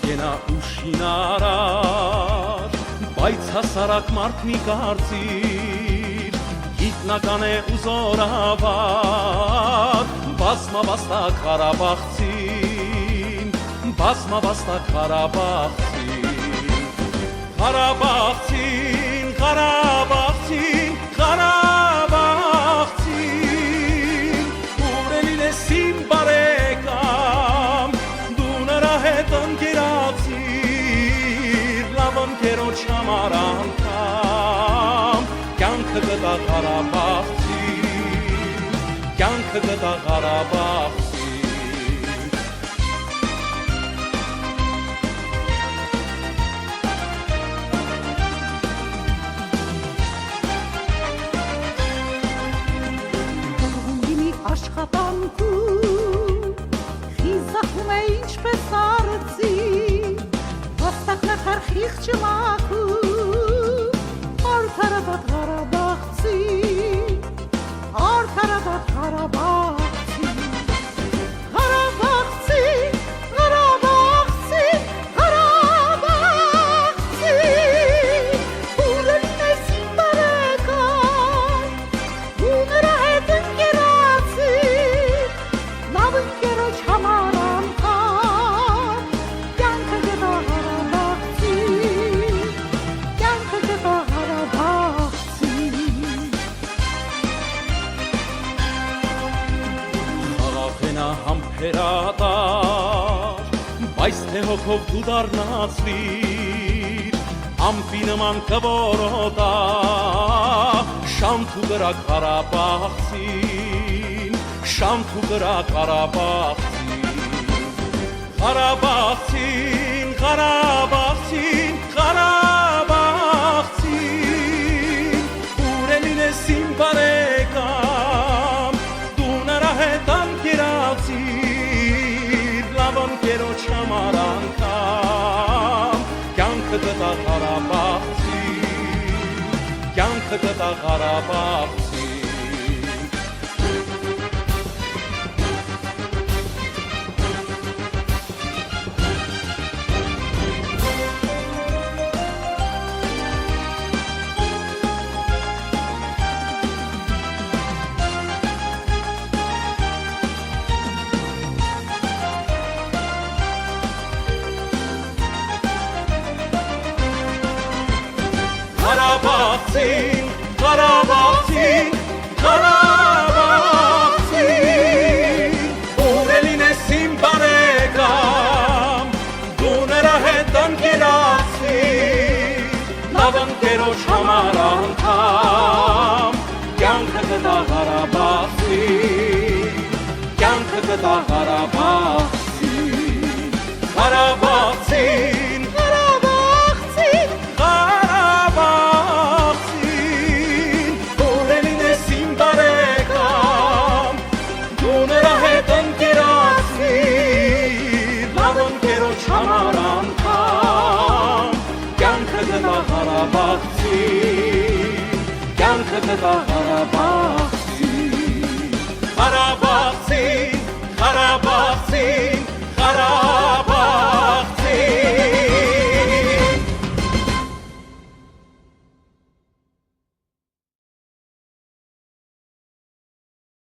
Գենա ուշին արար, բայց հասարակ մարդ մի կարծիր, գիտնական է ու զորավար, բազմավաստակ Ղարաբաղցին, բազմավաստակ Ղարաբաղցին, Ղարաբաղցին, Ղարաբաղցին, Ղարաբաղցին, ուրելին ես իմ բարեկամ, դու նրա հետ ընկերացիր, լավ ընկերոջ համար անգամ, կյանքը գտա Ղարաբաղցին, կյանքը գտա Ղարաբաղցին։ Աշխատանքում խիզախում է ինչպես արծի, վաստակն է խարխիղ ճմակում, արդարադատ Ղարաբաղցին, արդարադատ Ղարաբաղցին, Ղարաբաղցին, Ղարաբաղցին, Ղարաբաղցին, ուրելին ես իմ բարեկամ, դու նրա հետ համբերատար, բայց թե հոգով դու դառնացվիր, ամպի նման կորոտա, շանթու գրակ Ղարաբաղցին, շանթու գրակ Ղարաբաղցին, Ղարաբաղցին, Ղարաբաղցին, Ղարաբաղցին, ուրելին ես իմ բարեկամ, դու նրա հետ ընկերացիր, լավ ընկերոջ համար անգամ, կյանքը գտա Ղարաբաղցին, կյանքը գտա Ղարաբաղցին։ Ղարաբաղցին, Ղարաբաղցին, Ղարաբաղցին, ուրելին ես իմ բարեկամ, դու նրա հետ ընկերացիր, լավ ընկերոջ համար անգամ, կյանքը գտա Ղարաբաղցին, կյանքը գտա Ղարաբաղցին, Ղարաբաղցին,